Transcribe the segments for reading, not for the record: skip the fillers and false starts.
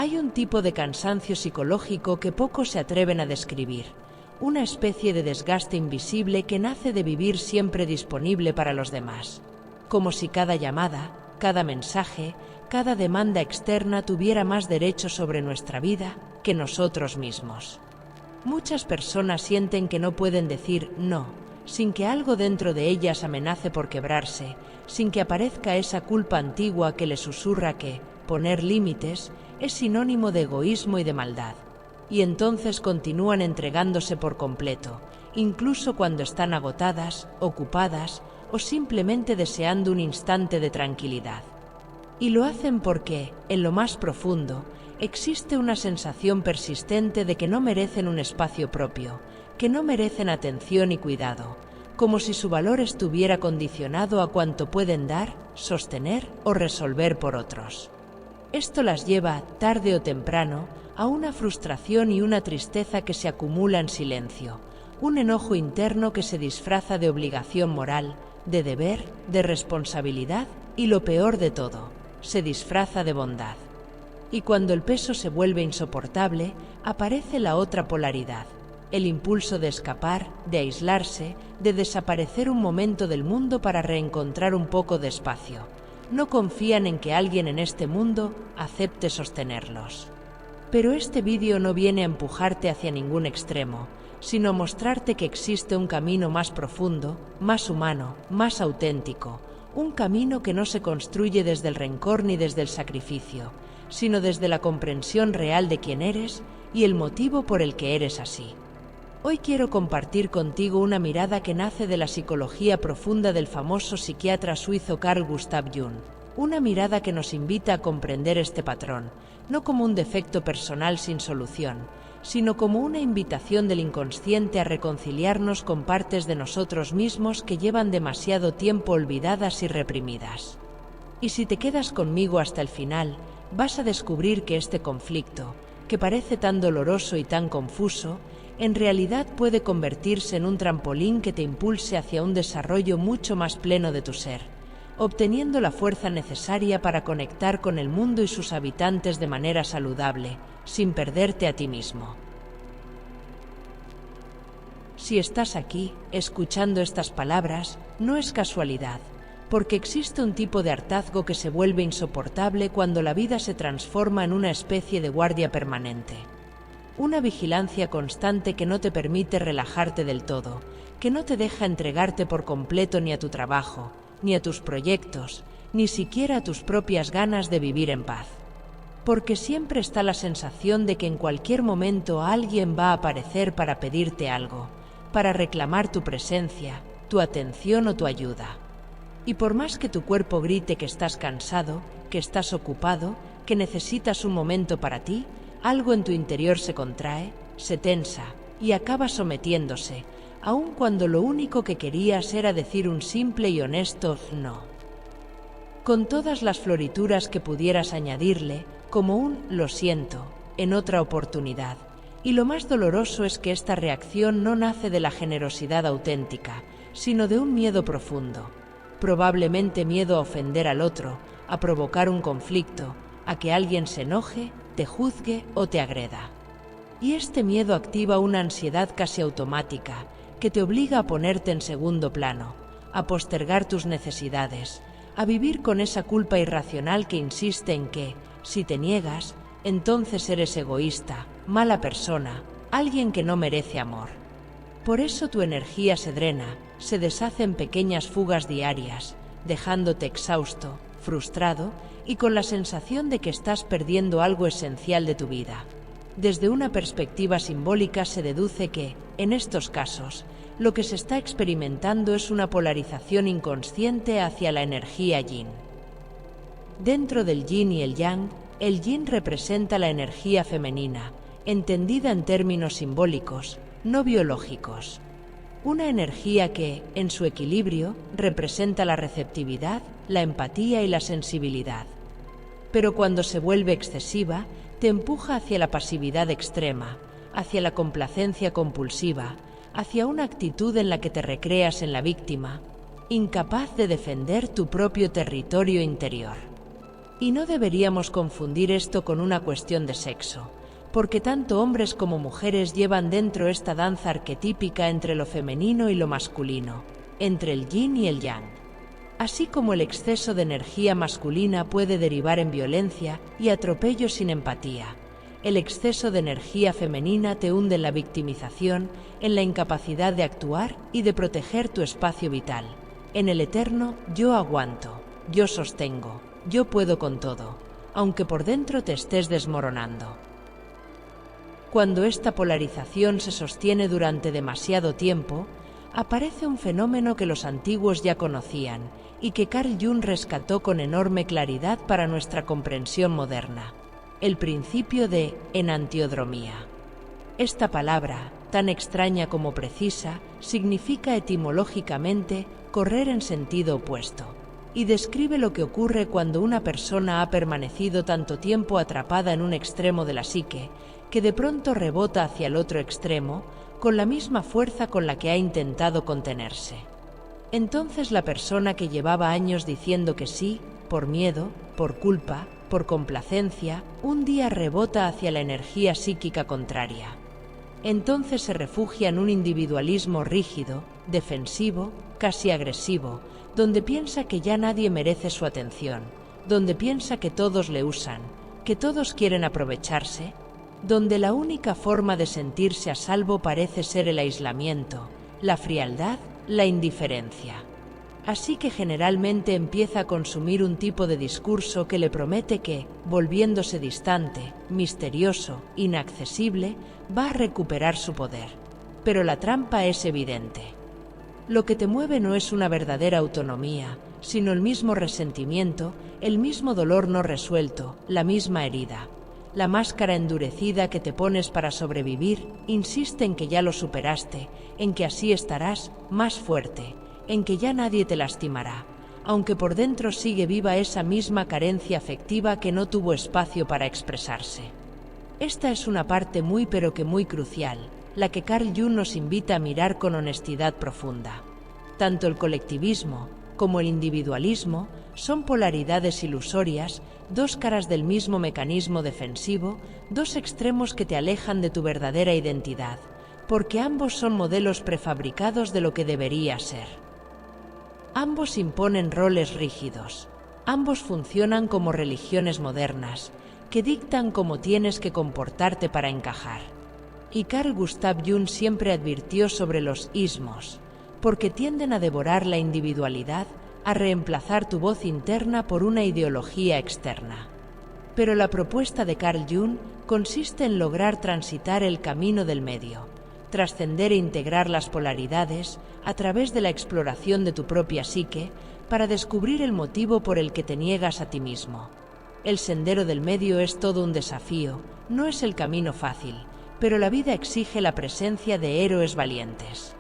Hay un tipo de cansancio psicológico que pocos se atreven a describir, una especie de desgaste invisible que nace de vivir siempre disponible para los demás, como si cada llamada, cada mensaje, cada demanda externa tuviera más derecho sobre nuestra vida que nosotros mismos. Muchas personas sienten que no pueden decir no, sin que algo dentro de ellas amenace por quebrarse, sin que aparezca esa culpa antigua que les susurra que poner límites es sinónimo de egoísmo y de maldad. Y entonces continúan entregándose por completo, incluso cuando están agotadas, ocupadas o simplemente deseando un instante de tranquilidad. Y lo hacen porque, en lo más profundo, existe una sensación persistente de que no merecen un espacio propio, que no merecen atención y cuidado, como si su valor estuviera condicionado a cuanto pueden dar, sostener o resolver por otros. Esto las lleva, tarde o temprano, a una frustración y una tristeza que se acumula en silencio, un enojo interno que se disfraza de obligación moral, de deber, de responsabilidad y, lo peor de todo, se disfraza de bondad. Y cuando el peso se vuelve insoportable, aparece la otra polaridad, el impulso de escapar, de aislarse, de desaparecer un momento del mundo para reencontrar un poco de espacio. No confían en que alguien en este mundo acepte sostenerlos. Pero este vídeo no viene a empujarte hacia ningún extremo, sino a mostrarte que existe un camino más profundo, más humano, más auténtico, un camino que no se construye desde el rencor ni desde el sacrificio, sino desde la comprensión real de quién eres y el motivo por el que eres así. Hoy quiero compartir contigo una mirada que nace de la psicología profunda del famoso psiquiatra suizo Carl Gustav Jung, una mirada que nos invita a comprender este patrón, no como un defecto personal sin solución, sino como una invitación del inconsciente a reconciliarnos con partes de nosotros mismos que llevan demasiado tiempo olvidadas y reprimidas. Y si te quedas conmigo hasta el final, vas a descubrir que este conflicto, que parece tan doloroso y tan confuso, en realidad puede convertirse en un trampolín que te impulse hacia un desarrollo mucho más pleno de tu ser, obteniendo la fuerza necesaria para conectar con el mundo y sus habitantes de manera saludable, sin perderte a ti mismo. Si estás aquí, escuchando estas palabras, no es casualidad, porque existe un tipo de hartazgo que se vuelve insoportable cuando la vida se transforma en una especie de guardia permanente. Una vigilancia constante que no te permite relajarte del todo, que no te deja entregarte por completo ni a tu trabajo, ni a tus proyectos, ni siquiera a tus propias ganas de vivir en paz. Porque siempre está la sensación de que en cualquier momento alguien va a aparecer para pedirte algo, para reclamar tu presencia, tu atención o tu ayuda. Y por más que tu cuerpo grite que estás cansado, que estás ocupado, que necesitas un momento para ti, algo en tu interior se contrae, se tensa y acaba sometiéndose, aun cuando lo único que querías era decir un simple y honesto no. Con todas las florituras que pudieras añadirle, como un lo siento, en otra oportunidad. Y lo más doloroso es que esta reacción no nace de la generosidad auténtica, sino de un miedo profundo. Probablemente miedo a ofender al otro, a provocar un conflicto, a que alguien se enoje, te juzgue o te agreda. Y este miedo activa una ansiedad casi automática, que te obliga a ponerte en segundo plano, a postergar tus necesidades, a vivir con esa culpa irracional que insiste en que, si te niegas, entonces eres egoísta, mala persona, alguien que no merece amor. Por eso tu energía se drena, se deshace en pequeñas fugas diarias, dejándote exhausto, frustrado y con la sensación de que estás perdiendo algo esencial de tu vida. Desde una perspectiva simbólica se deduce que, en estos casos, lo que se está experimentando es una polarización inconsciente hacia la energía yin. Dentro del yin y el yang, el yin representa la energía femenina, entendida en términos simbólicos, no biológicos. Una energía que, en su equilibrio, representa la receptividad, la empatía y la sensibilidad. Pero cuando se vuelve excesiva, te empuja hacia la pasividad extrema, hacia la complacencia compulsiva, hacia una actitud en la que te recreas en la víctima, incapaz de defender tu propio territorio interior. Y no deberíamos confundir esto con una cuestión de sexo, porque tanto hombres como mujeres llevan dentro esta danza arquetípica entre lo femenino y lo masculino, entre el yin y el yang. Así como el exceso de energía masculina puede derivar en violencia y atropello sin empatía, el exceso de energía femenina te hunde en la victimización, en la incapacidad de actuar y de proteger tu espacio vital, en el eterno yo aguanto, yo sostengo, yo puedo con todo, aunque por dentro te estés desmoronando. Cuando esta polarización se sostiene durante demasiado tiempo, aparece un fenómeno que los antiguos ya conocían y que Carl Jung rescató con enorme claridad para nuestra comprensión moderna: el principio de enantiodromía. Esta palabra, tan extraña como precisa, significa etimológicamente correr en sentido opuesto, y describe lo que ocurre cuando una persona ha permanecido tanto tiempo atrapada en un extremo de la psique que de pronto rebota hacia el otro extremo con la misma fuerza con la que ha intentado contenerse. Entonces la persona que llevaba años diciendo que sí, por miedo, por culpa, por complacencia, un día rebota hacia la energía psíquica contraria. Entonces se refugia en un individualismo rígido, defensivo, casi agresivo, donde piensa que ya nadie merece su atención, donde piensa que todos le usan, que todos quieren aprovecharse, donde la única forma de sentirse a salvo parece ser el aislamiento, la frialdad, la indiferencia. Así que generalmente empieza a consumir un tipo de discurso que le promete que, volviéndose distante, misterioso, inaccesible, va a recuperar su poder. Pero la trampa es evidente. Lo que te mueve no es una verdadera autonomía, sino el mismo resentimiento, el mismo dolor no resuelto, la misma herida. La máscara endurecida que te pones para sobrevivir insiste en que ya lo superaste, en que así estarás más fuerte, en que ya nadie te lastimará, aunque por dentro sigue viva esa misma carencia afectiva que no tuvo espacio para expresarse. Esta es una parte muy pero que muy crucial, la que Carl Jung nos invita a mirar con honestidad profunda. Tanto el colectivismo como el individualismo son polaridades ilusorias, dos caras del mismo mecanismo defensivo, dos extremos que te alejan de tu verdadera identidad, porque ambos son modelos prefabricados de lo que debería ser. Ambos imponen roles rígidos, ambos funcionan como religiones modernas, que dictan cómo tienes que comportarte para encajar. Y Carl Gustav Jung siempre advirtió sobre los ismos, porque tienden a devorar la individualidad, a reemplazar tu voz interna por una ideología externa. Pero la propuesta de Carl Jung consiste en lograr transitar el camino del medio, trascender e integrar las polaridades a través de la exploración de tu propia psique para descubrir el motivo por el que te niegas a ti mismo. El sendero del medio es todo un desafío, no es el camino fácil, pero la vida exige la presencia de héroes valientes.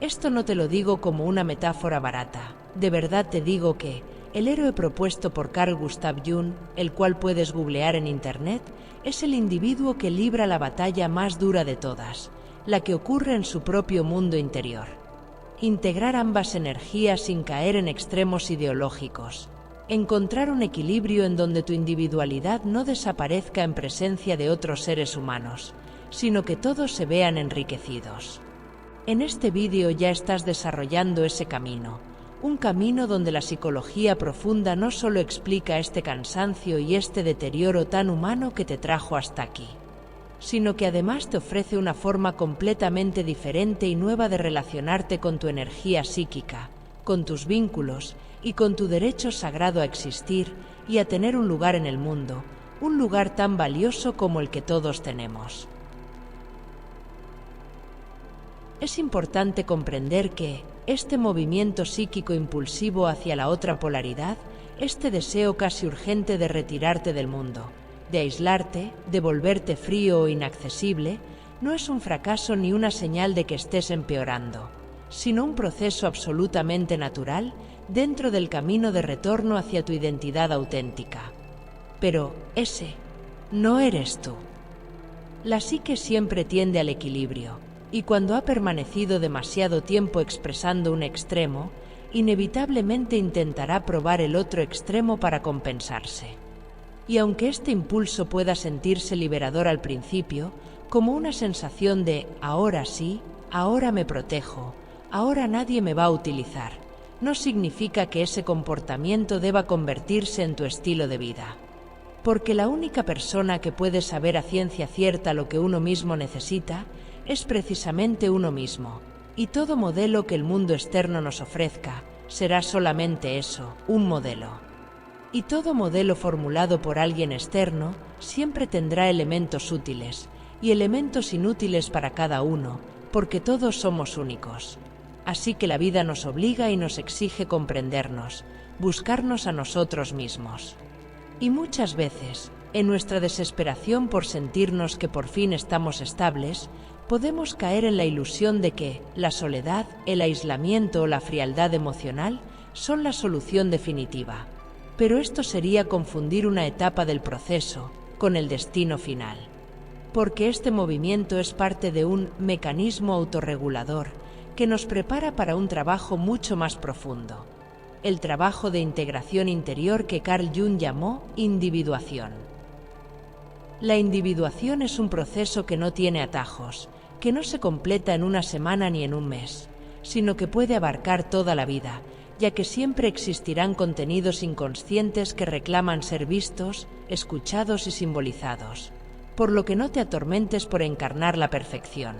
Esto no te lo digo como una metáfora barata, de verdad te digo que el héroe propuesto por Carl Gustav Jung, el cual puedes googlear en internet, es el individuo que libra la batalla más dura de todas, la que ocurre en su propio mundo interior. Integrar ambas energías sin caer en extremos ideológicos. Encontrar un equilibrio en donde tu individualidad no desaparezca en presencia de otros seres humanos, sino que todos se vean enriquecidos. En este vídeo ya estás desarrollando ese camino, un camino donde la psicología profunda no solo explica este cansancio y este deterioro tan humano que te trajo hasta aquí, sino que además te ofrece una forma completamente diferente y nueva de relacionarte con tu energía psíquica, con tus vínculos y con tu derecho sagrado a existir y a tener un lugar en el mundo, un lugar tan valioso como el que todos tenemos. Es importante comprender que este movimiento psíquico impulsivo hacia la otra polaridad, este deseo casi urgente de retirarte del mundo, de aislarte, de volverte frío o inaccesible, no es un fracaso ni una señal de que estés empeorando, sino un proceso absolutamente natural dentro del camino de retorno hacia tu identidad auténtica. Pero ese no eres tú. La psique siempre tiende al equilibrio, y cuando ha permanecido demasiado tiempo expresando un extremo, inevitablemente intentará probar el otro extremo para compensarse. Y aunque este impulso pueda sentirse liberador al principio, como una sensación de ahora sí, ahora me protejo, ahora nadie me va a utilizar, no significa que ese comportamiento deba convertirse en tu estilo de vida. Porque la única persona que puede saber a ciencia cierta lo que uno mismo necesita es precisamente uno mismo, y todo modelo que el mundo externo nos ofrezca será solamente eso, un modelo. Y todo modelo formulado por alguien externo siempre tendrá elementos útiles y elementos inútiles para cada uno, porque todos somos únicos. Así que la vida nos obliga y nos exige comprendernos, buscarnos a nosotros mismos. Y muchas veces, en nuestra desesperación por sentirnos que por fin estamos estables, podemos caer en la ilusión de que la soledad, el aislamiento o la frialdad emocional son la solución definitiva. Pero esto sería confundir una etapa del proceso con el destino final. Porque este movimiento es parte de un mecanismo autorregulador que nos prepara para un trabajo mucho más profundo. El trabajo de integración interior que Carl Jung llamó individuación. La individuación es un proceso que no tiene atajos, que no se completa en una semana ni en un mes, sino que puede abarcar toda la vida, ya que siempre existirán contenidos inconscientes que reclaman ser vistos, escuchados y simbolizados, por lo que no te atormentes por encarnar la perfección.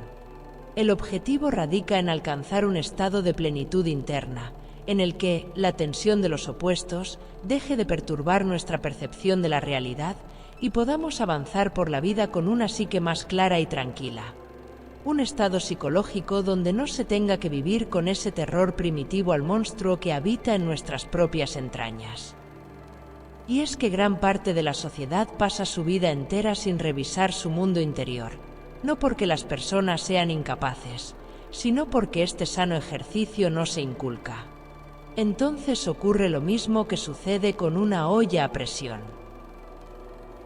El objetivo radica en alcanzar un estado de plenitud interna, en el que la tensión de los opuestos deje de perturbar nuestra percepción de la realidad y podamos avanzar por la vida con una psique más clara y tranquila. Un estado psicológico donde no se tenga que vivir con ese terror primitivo al monstruo que habita en nuestras propias entrañas. Y es que gran parte de la sociedad pasa su vida entera sin revisar su mundo interior, no porque las personas sean incapaces, sino porque este sano ejercicio no se inculca. Entonces ocurre lo mismo que sucede con una olla a presión.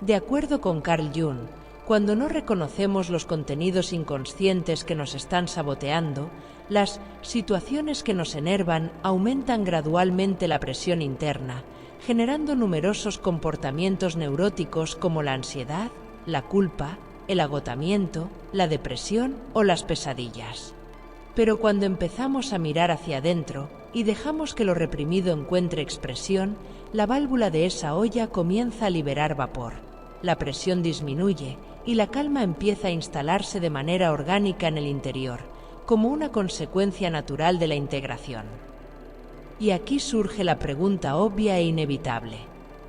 De acuerdo con Carl Jung, cuando no reconocemos los contenidos inconscientes que nos están saboteando, las situaciones que nos enervan aumentan gradualmente la presión interna, generando numerosos comportamientos neuróticos como la ansiedad, la culpa, el agotamiento, la depresión o las pesadillas. Pero cuando empezamos a mirar hacia adentro y dejamos que lo reprimido encuentre expresión, la válvula de esa olla comienza a liberar vapor, la presión disminuye y la calma empieza a instalarse de manera orgánica en el interior, como una consecuencia natural de la integración. Y aquí surge la pregunta obvia e inevitable: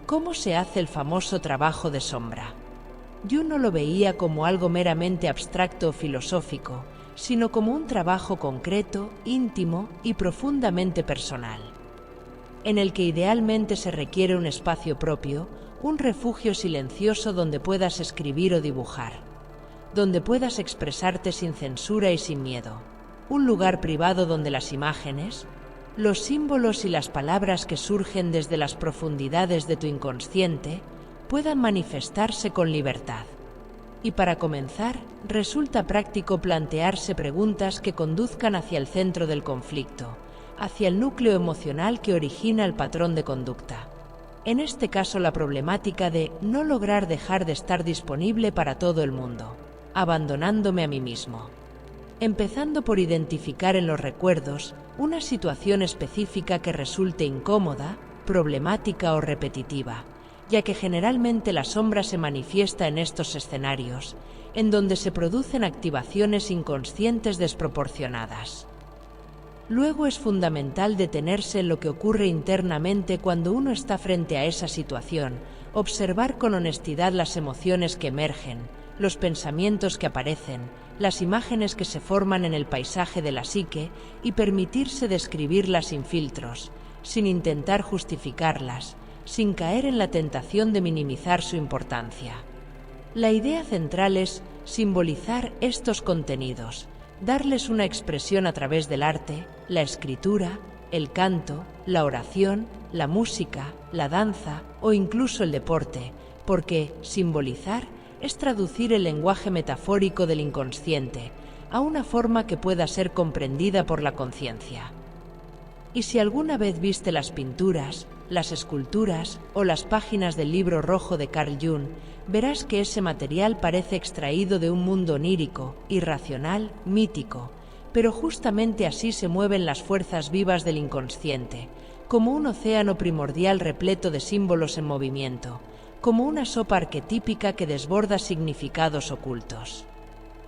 ¿cómo se hace el famoso trabajo de sombra? Yo no lo veía como algo meramente abstracto o filosófico, sino como un trabajo concreto, íntimo y profundamente personal, en el que idealmente se requiere un espacio propio, un refugio silencioso donde puedas escribir o dibujar, donde puedas expresarte sin censura y sin miedo, un lugar privado donde las imágenes, los símbolos y las palabras que surgen desde las profundidades de tu inconsciente puedan manifestarse con libertad. Y para comenzar, resulta práctico plantearse preguntas que conduzcan hacia el centro del conflicto, hacia el núcleo emocional que origina el patrón de conducta. En este caso, la problemática de no lograr dejar de estar disponible para todo el mundo, abandonándome a mí mismo. Empezando por identificar en los recuerdos una situación específica que resulte incómoda, problemática o repetitiva, ya que generalmente la sombra se manifiesta en estos escenarios, en donde se producen activaciones inconscientes desproporcionadas. Luego es fundamental detenerse en lo que ocurre internamente cuando uno está frente a esa situación, observar con honestidad las emociones que emergen, los pensamientos que aparecen, las imágenes que se forman en el paisaje de la psique y permitirse describirlas sin filtros, sin intentar justificarlas, sin caer en la tentación de minimizar su importancia. La idea central es simbolizar estos contenidos, darles una expresión a través del arte, la escritura, el canto, la oración, la música, la danza o incluso el deporte, porque simbolizar es traducir el lenguaje metafórico del inconsciente a una forma que pueda ser comprendida por la conciencia. Y si alguna vez viste las pinturas, las esculturas o las páginas del libro rojo de Carl Jung, verás que ese material parece extraído de un mundo onírico, irracional, mítico, pero justamente así se mueven las fuerzas vivas del inconsciente, como un océano primordial repleto de símbolos en movimiento, como una sopa arquetípica que desborda significados ocultos.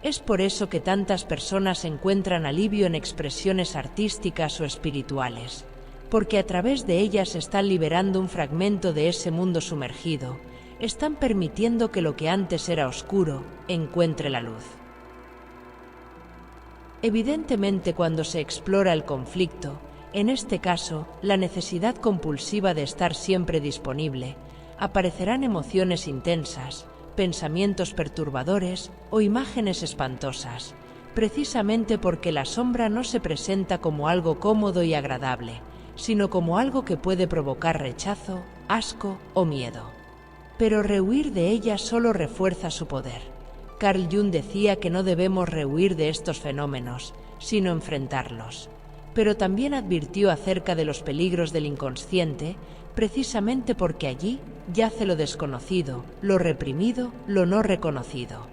Es por eso que tantas personas encuentran alivio en expresiones artísticas o espirituales, porque a través de ellas están liberando un fragmento de ese mundo sumergido, están permitiendo que lo que antes era oscuro encuentre la luz. Evidentemente, cuando se explora el conflicto, en este caso, la necesidad compulsiva de estar siempre disponible, aparecerán emociones intensas, pensamientos perturbadores o imágenes espantosas, precisamente porque la sombra no se presenta como algo cómodo y agradable, sino como algo que puede provocar rechazo, asco o miedo. Pero rehuir de ella solo refuerza su poder. Carl Jung decía que no debemos rehuir de estos fenómenos, sino enfrentarlos. Pero también advirtió acerca de los peligros del inconsciente, precisamente porque allí yace lo desconocido, lo reprimido, lo no reconocido.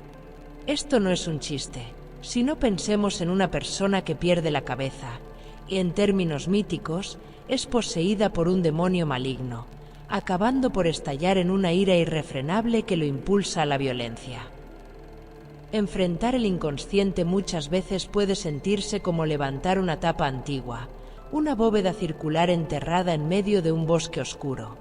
Esto no es un chiste. Si no, pensemos en una persona que pierde la cabeza, y en términos míticos, es poseída por un demonio maligno, acabando por estallar en una ira irrefrenable que lo impulsa a la violencia. Enfrentar el inconsciente muchas veces puede sentirse como levantar una tapa antigua, una bóveda circular enterrada en medio de un bosque oscuro,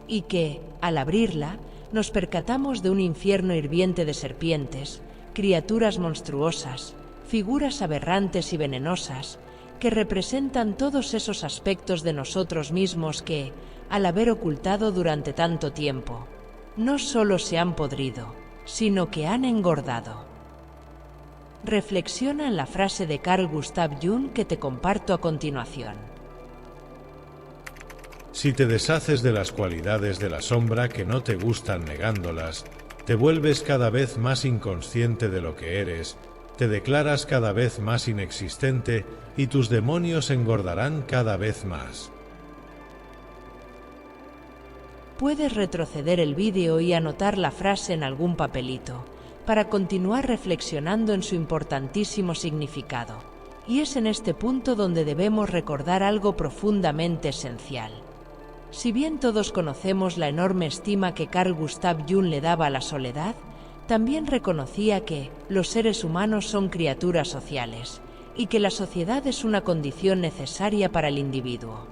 y que, al abrirla, nos percatamos de un infierno hirviente de serpientes, criaturas monstruosas, figuras aberrantes y venenosas, que representan todos esos aspectos de nosotros mismos que, al haber ocultado durante tanto tiempo, no solo se han podrido, sino que han engordado. Reflexiona en la frase de Carl Gustav Jung que te comparto a continuación. Si te deshaces de las cualidades de la sombra que no te gustan negándolas, te vuelves cada vez más inconsciente de lo que eres, te declaras cada vez más inexistente y tus demonios engordarán cada vez más. Puedes retroceder el vídeo y anotar la frase en algún papelito, para continuar reflexionando en su importantísimo significado. Y es en este punto donde debemos recordar algo profundamente esencial. Si bien todos conocemos la enorme estima que Carl Gustav Jung le daba a la soledad, también reconocía que los seres humanos son criaturas sociales, y que la sociedad es una condición necesaria para el individuo.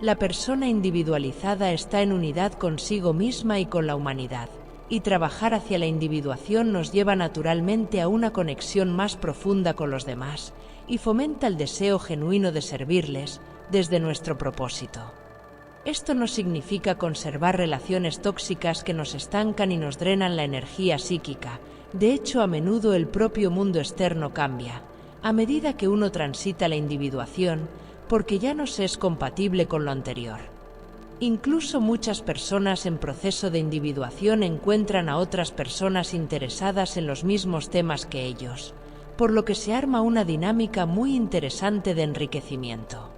La persona individualizada está en unidad consigo misma y con la humanidad, y trabajar hacia la individuación nos lleva naturalmente a una conexión más profunda con los demás, y fomenta el deseo genuino de servirles desde nuestro propósito. Esto no significa conservar relaciones tóxicas que nos estancan y nos drenan la energía psíquica. De hecho, a menudo el propio mundo externo cambia, a medida que uno transita la individuación, porque ya no se es compatible con lo anterior. Incluso muchas personas en proceso de individuación encuentran a otras personas interesadas en los mismos temas que ellos, por lo que se arma una dinámica muy interesante de enriquecimiento.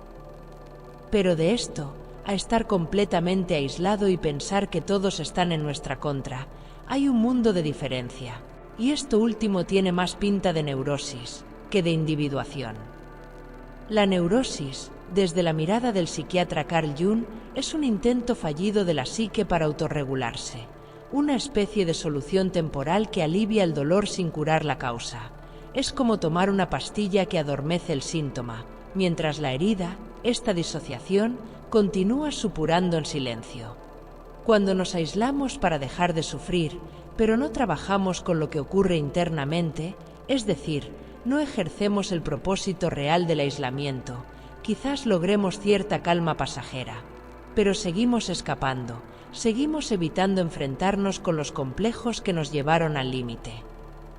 Pero de esto, a estar completamente aislado y pensar que todos están en nuestra contra, hay un mundo de diferencia, y esto último tiene más pinta de neurosis que de individuación. La neurosis, desde la mirada del psiquiatra Carl Jung, es un intento fallido de la psique para autorregularse, una especie de solución temporal que alivia el dolor sin curar la causa. Es como tomar una pastilla que adormece el síntoma, mientras la herida, esta disociación, continúa supurando en silencio. Cuando nos aislamos para dejar de sufrir, pero no trabajamos con lo que ocurre internamente, es decir, no ejercemos el propósito real del aislamiento, quizás logremos cierta calma pasajera, pero seguimos escapando, seguimos evitando enfrentarnos con los complejos que nos llevaron al límite.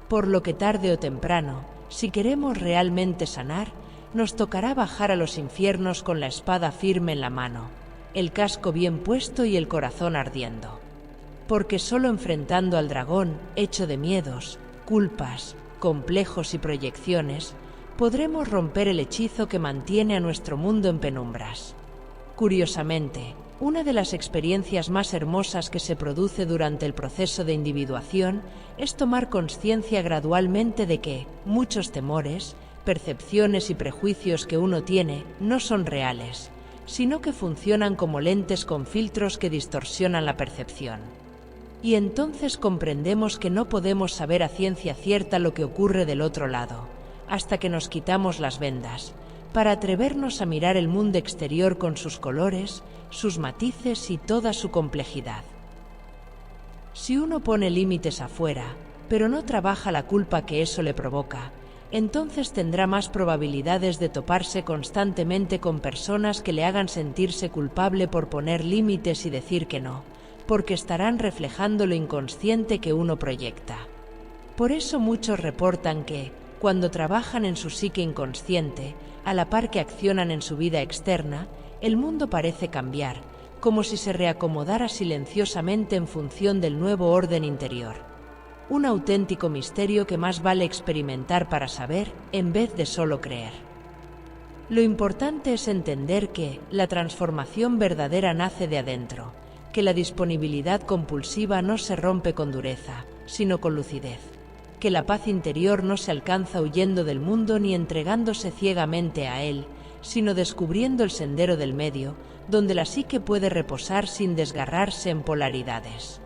Por lo que tarde o temprano, si queremos realmente sanar, nos tocará bajar a los infiernos con la espada firme en la mano, el casco bien puesto y el corazón ardiendo. Porque solo enfrentando al dragón, hecho de miedos, culpas, complejos y proyecciones, podremos romper el hechizo que mantiene a nuestro mundo en penumbras. Curiosamente, una de las experiencias más hermosas que se produce durante el proceso de individuación es tomar conciencia gradualmente de que muchos temores, percepciones y prejuicios que uno tiene no son reales, sino que funcionan como lentes con filtros que distorsionan la percepción. Y entonces comprendemos que no podemos saber a ciencia cierta lo que ocurre del otro lado, hasta que nos quitamos las vendas, para atrevernos a mirar el mundo exterior con sus colores, sus matices y toda su complejidad. Si uno pone límites afuera, pero no trabaja la culpa que eso le provoca, entonces tendrá más probabilidades de toparse constantemente con personas que le hagan sentirse culpable por poner límites y decir que no, porque estarán reflejando lo inconsciente que uno proyecta. Por eso muchos reportan que, cuando trabajan en su psique inconsciente, a la par que accionan en su vida externa, el mundo parece cambiar, como si se reacomodara silenciosamente en función del nuevo orden interior. Un auténtico misterio que más vale experimentar para saber, en vez de solo creer. Lo importante es entender que la transformación verdadera nace de adentro, que la disponibilidad compulsiva no se rompe con dureza, sino con lucidez, que la paz interior no se alcanza huyendo del mundo ni entregándose ciegamente a él, sino descubriendo el sendero del medio, donde la psique puede reposar sin desgarrarse en polaridades.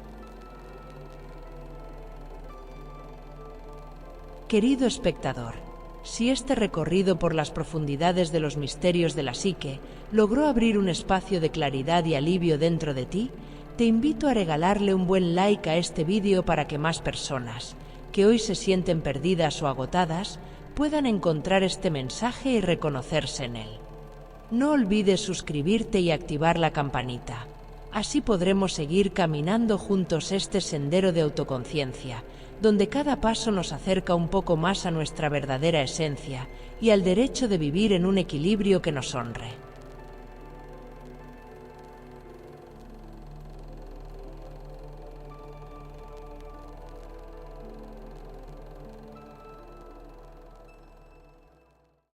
Querido espectador, si este recorrido por las profundidades de los misterios de la psique logró abrir un espacio de claridad y alivio dentro de ti, te invito a regalarle un buen like a este vídeo para que más personas, que hoy se sienten perdidas o agotadas, puedan encontrar este mensaje y reconocerse en él. No olvides suscribirte y activar la campanita. Así podremos seguir caminando juntos este sendero de autoconciencia, donde cada paso nos acerca un poco más a nuestra verdadera esencia y al derecho de vivir en un equilibrio que nos honre.